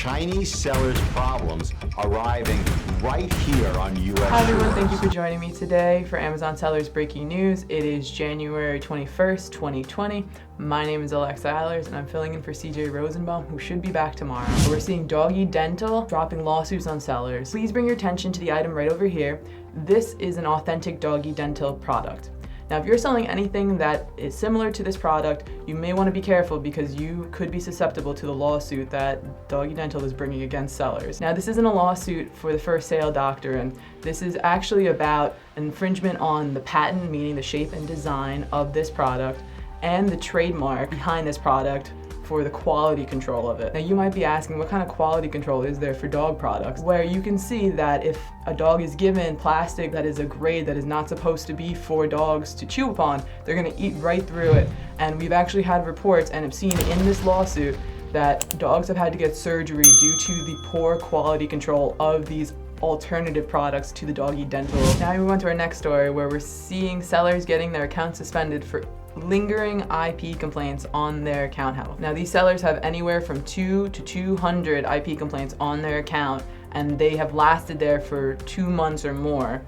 Chinese sellers' problems arriving right here on U.S. Hi everyone, shores. thank you for joining me today for Amazon Sellers Breaking News. It is January 21st, 2020. My name is Alexa Eilers and I'm filling in for CJ Rosenbaum, who should be back tomorrow. We're seeing Doggie Dental dropping lawsuits on sellers. Please bring your attention to the item right over here. This is an authentic Doggie Dental product. Now, if you're selling anything that is similar to this product, you may want to be careful because you could be susceptible to the lawsuit that Doggie Dental is bringing against sellers. Now, this isn't a lawsuit for the first sale doctrine. This is actually about infringement on the patent, meaning the shape and design of this product, and the trademark behind this product for the quality control of it. Now you might be asking, what kind of quality control is there for dog products? Where you can see that if a dog is given plastic that is a grade that is not supposed to be for dogs to chew upon, they're gonna eat right through it. And we've actually had reports and have seen in this lawsuit that dogs have had to get surgery due to the poor quality control of these alternative products to the Doggie Dental. Now we move on to our next story where we're seeing sellers getting their accounts suspended for lingering IP complaints on their account health. Now these sellers have anywhere from 2 to 200 IP complaints on their account, and they have lasted there for 2 months or more.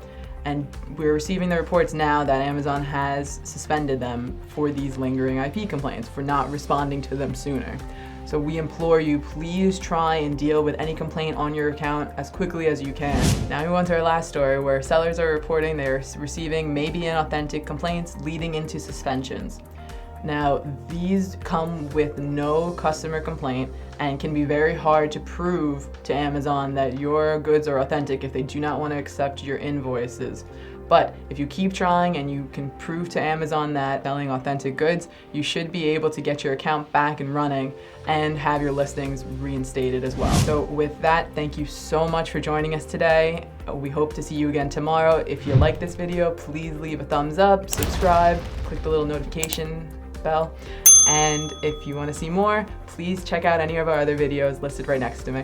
And we're receiving the reports now that Amazon has suspended them for these lingering IP complaints, for not responding to them sooner. So we implore you, please try and deal with any complaint on your account as quickly as you can. Now we move on to our last story where sellers are reporting they're receiving maybe inauthentic complaints leading into suspensions. Now these come with no customer complaint and can be very hard to prove to Amazon that your goods are authentic if they do not want to accept your invoices. But if you keep trying and you can prove to Amazon that selling authentic goods, you should be able to get your account back and running and have your listings reinstated as well. So with that, thank you so much for joining us today. We hope to see you again tomorrow. If you like this video, please leave a thumbs up, subscribe, click the little notification bell. And if you want to see more, please check out any of our other videos listed right next to me.